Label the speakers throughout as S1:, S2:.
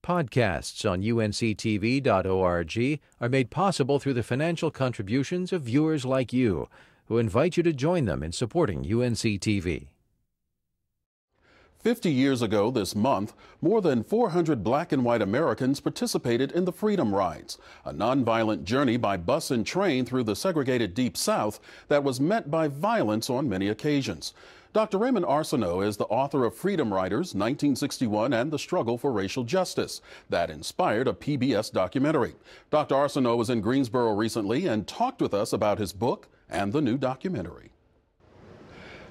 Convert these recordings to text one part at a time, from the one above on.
S1: Podcasts on UNCTV.org are made possible through the financial contributions of viewers like you, who invite you to join them in supporting UNC-TV.
S2: 50 years ago this month, more than 400 black and white Americans participated in the Freedom Rides, a nonviolent journey by bus and train through the segregated Deep South that was met by violence on many occasions. Dr. Raymond Arsenault is the author of Freedom Riders, 1961 and the Struggle for Racial Justice. That inspired a PBS documentary. Dr. Arsenault was in Greensboro recently and talked with us about his book and the new documentary.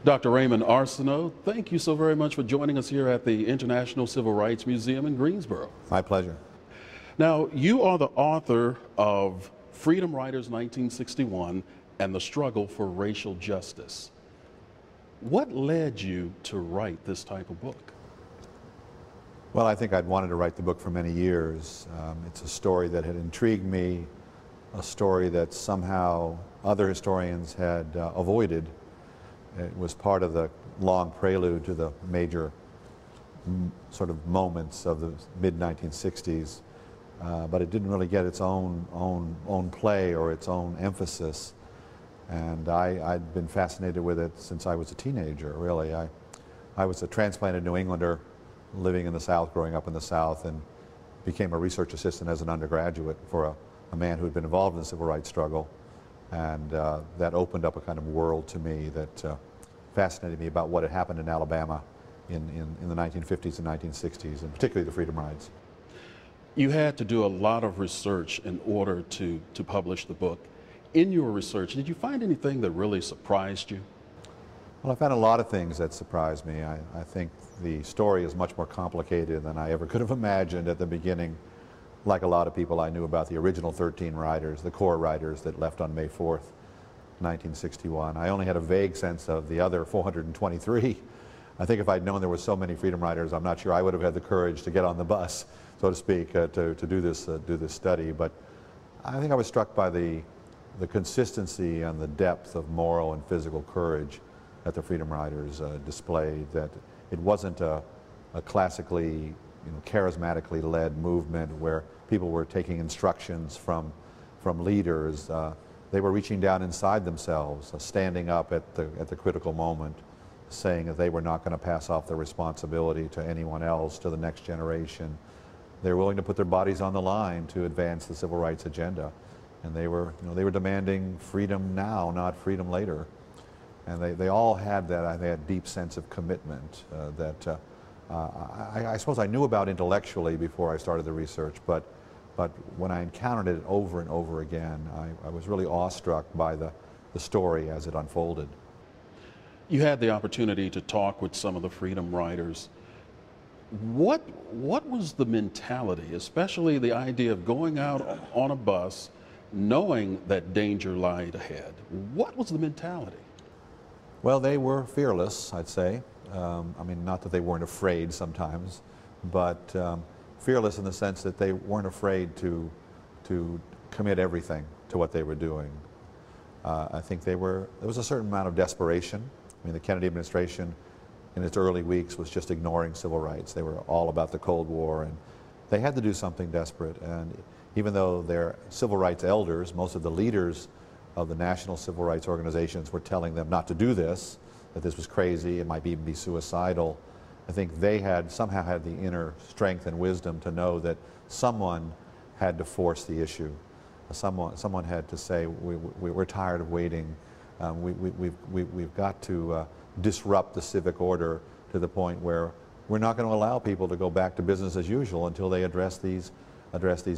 S2: Dr. Raymond Arsenault, thank you so very much for joining us here at the International Civil Rights Museum in Greensboro.
S3: My pleasure.
S2: Now, you are the author of Freedom Riders 1961 and the Struggle for Racial Justice. What led you to write this type of book?
S3: Well, I think I'd wanted to write the book for many years. It's a story that had intrigued me, a story that somehow other historians had avoided. It was part of the long prelude to the major sort of moments of the mid-1960s, but it didn't really get its own play or its own emphasis. And I'd been fascinated with it since I was a teenager, really. I was a transplanted New Englander living in the South, growing up in the South, and became a research assistant as an undergraduate for a man who had been involved in the civil rights struggle. And that opened up a kind of world to me that fascinated me about what had happened in Alabama in the 1950s and 1960s, and particularly the Freedom Rides.
S2: You had to do a lot of research in order to publish the book. In your research, did you find anything that really surprised you?
S3: Well, I found a lot of things that surprised me. I think the story is much more complicated than I ever could have imagined at the beginning. Like a lot of people, I knew about the original 13 riders, the core riders that left on May 4th, 1961. I only had a vague sense of the other 423. I think if I'd known there were so many Freedom Riders, I'm not sure I would have had the courage to get on the bus, so to speak, to do this study. But I think I was struck by the consistency and the depth of moral and physical courage that the Freedom Riders displayed. That it wasn't a classically, charismatically led movement where people were taking instructions from leaders. They were reaching down inside themselves, standing up at the critical moment, saying that they were not going to pass off their responsibility to anyone else, to the next generation. They were willing to put their bodies on the line to advance the civil rights agenda. And they were demanding freedom now, not freedom later. And they all had that. They had a deep sense of commitment that I suppose I knew about intellectually before I started the research, but when I encountered it over and over again, I was really awestruck by the story as it unfolded.
S2: You had the opportunity to talk with some of the Freedom Riders. What was the mentality, especially the idea of going out on a bus knowing that danger lied ahead? What was the mentality?
S3: Well, they were fearless, I'd say. I mean, not that they weren't afraid sometimes, but fearless in the sense that they weren't afraid to commit everything to what they were doing. I think there was a certain amount of desperation. I mean, the Kennedy administration in its early weeks was just ignoring civil rights. They were all about the Cold War, and they had to do something desperate. And even though their civil rights elders, most of the leaders of the national civil rights organizations, were telling them not to do this, that this was crazy, it might even be suicidal, I think they somehow had the inner strength and wisdom to know that someone had to force the issue. Someone had to say, we're tired of waiting. We've got to disrupt the civic order to the point where we're not going to allow people to go back to business as usual until they address these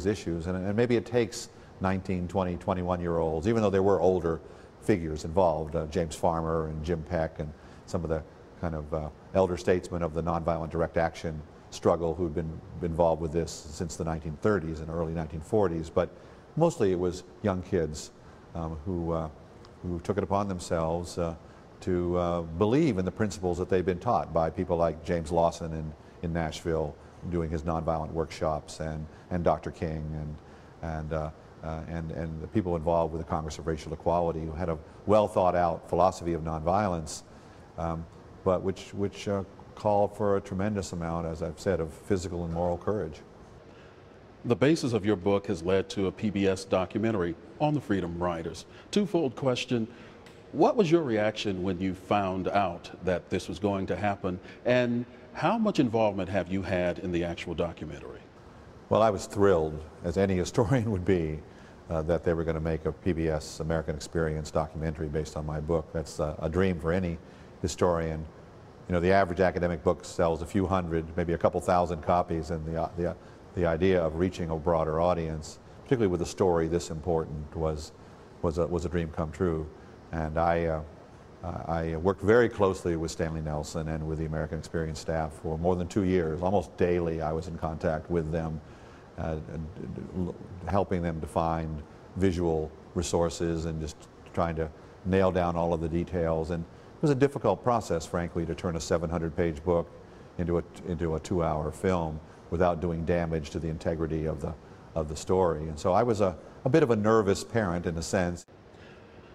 S3: issues. And maybe it takes 19, 20, 21-year-olds, even though there were older figures involved, James Farmer and Jim Peck and some of the kind of elder statesmen of the nonviolent direct action struggle who'd been involved with this since the 1930s and early 1940s. But mostly it was young kids who took it upon themselves to believe in the principles that they've been taught by people like James Lawson in Nashville, doing his nonviolent workshops, and Dr. King and the people involved with the Congress of Racial Equality, who had a well thought out philosophy of nonviolence, but which called for a tremendous amount, as I've said, of physical and moral courage.
S2: The basis of your book has led to a PBS documentary on the Freedom Riders. Twofold question. What was your reaction when you found out that this was going to happen, and how much involvement have you had in the actual documentary?
S3: Well, I was thrilled, as any historian would be, that they were going to make a PBS American Experience documentary based on my book. That's a dream for any historian. You know, the average academic book sells a few hundred, maybe a couple thousand copies, and the idea of reaching a broader audience, particularly with a story this important, was a dream come true. And I worked very closely with Stanley Nelson and with the American Experience staff for more than 2 years. Almost daily I was in contact with them, helping them to find visual resources and just trying to nail down all of the details. And it was a difficult process, frankly, to turn a 700-page book into a 2-hour film without doing damage to the integrity of the story. And so I was a bit of a nervous parent in a sense.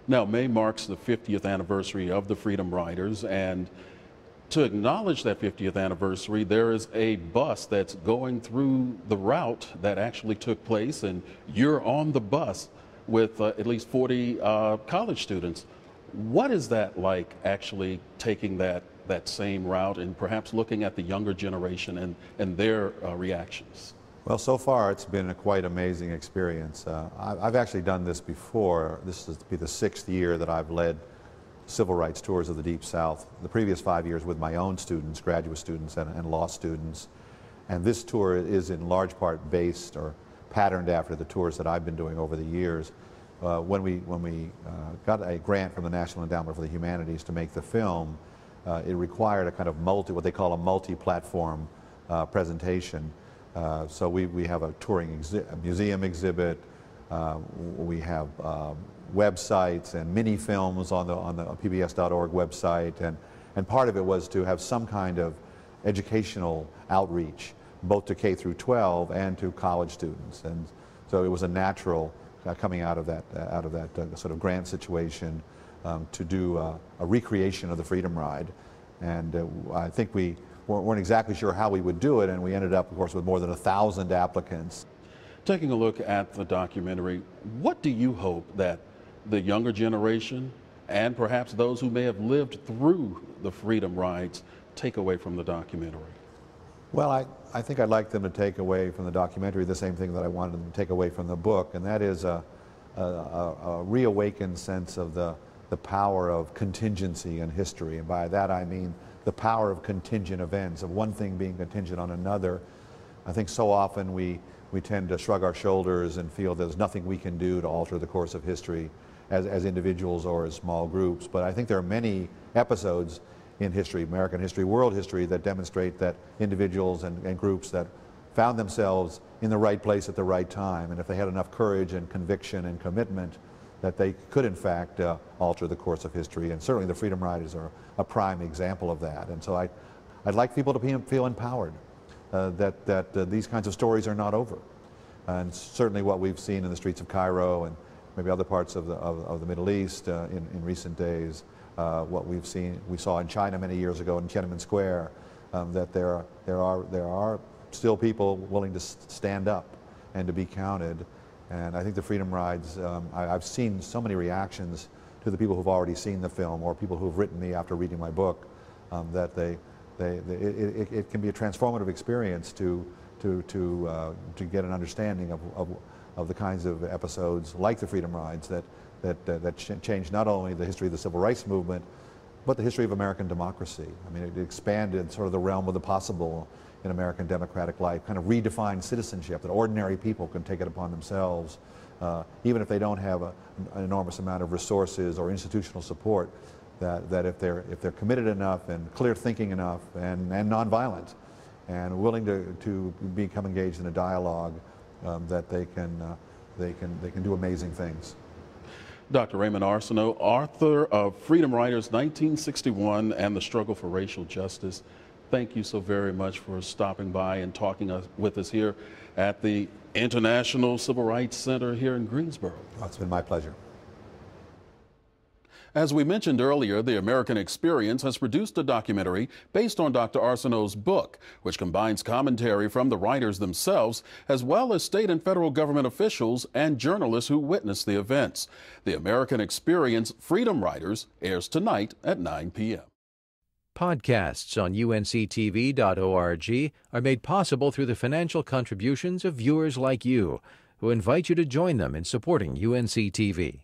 S2: Now, May marks the 50th anniversary of the Freedom Riders, and to acknowledge that 50th anniversary, there is a bus that's going through the route that actually took place, and you're on the bus with at least 40 college students. What is that like, actually taking that same route and perhaps looking at the younger generation and their reactions?
S3: Well, so far it's been a quite amazing experience. I've actually done this before. This is to be the 6th year that I've led civil rights tours of the Deep South. The previous 5 years with my own students, graduate students and law students. And this tour is in large part based or patterned after the tours that I've been doing over the years. When we got a grant from the National Endowment for the Humanities to make the film, it required a kind of what they call a multi-platform presentation. So we have a touring museum exhibit, we have websites and mini films on the pbs.org website, and part of it was to have some kind of educational outreach, both to K through 12 and to college students. And so it was a natural coming out of that sort of grant situation to do a recreation of the Freedom Ride. And I think we weren't exactly sure how we would do it, and we ended up, of course, with more than 1,000 applicants.
S2: Taking a look at the documentary, what do you hope that the younger generation and perhaps those who may have lived through the Freedom Rides take away from the documentary?
S3: Well, I think I'd like them to take away from the documentary the same thing that I wanted them to take away from the book, and that is a reawakened sense of the power of contingency in history. And by that I mean the power of contingent events, of one thing being contingent on another. I think so often we tend to shrug our shoulders and feel there's nothing we can do to alter the course of history as individuals or as small groups. But I think there are many episodes in history, American history, world history, that demonstrate that individuals and groups that found themselves in the right place at the right time, and if they had enough courage and conviction and commitment, that they could in fact alter the course of history. And certainly the Freedom Riders are a prime example of that. And so I'd like people to feel empowered, that these kinds of stories are not over. And certainly what we've seen in the streets of Cairo and maybe other parts of the Middle East in recent days, what we saw in China many years ago in Tiananmen Square, that there are still people willing to stand up and to be counted. And I think the Freedom Rides, I've seen so many reactions to the people who've already seen the film or people who've written me after reading my book, that it can be a transformative experience to get an understanding of the kinds of episodes like the Freedom Rides that changed not only the history of the civil rights movement, but the history of American democracy. I mean, it expanded sort of the realm of the possible in American democratic life, kind of redefined citizenship, that ordinary people can take it upon themselves, even if they don't have an enormous amount of resources or institutional support, that if they're committed enough and clear thinking enough and nonviolent and willing to become engaged in a dialogue, that they can do amazing things.
S2: Dr. Raymond Arsenault, author of Freedom Riders 1961 and the Struggle for Racial Justice. Thank you so very much for stopping by and talking with us here at the International Civil Rights Center here in Greensboro.
S3: Oh, it's been my pleasure.
S2: As we mentioned earlier, the American Experience has produced a documentary based on Dr. Arsenault's book, which combines commentary from the writers themselves, as well as state and federal government officials and journalists who witnessed the events. The American Experience Freedom Riders airs tonight at 9 p.m.
S1: Podcasts on UNC-TV.org are made possible through the financial contributions of viewers like you, who invite you to join them in supporting UNC-TV.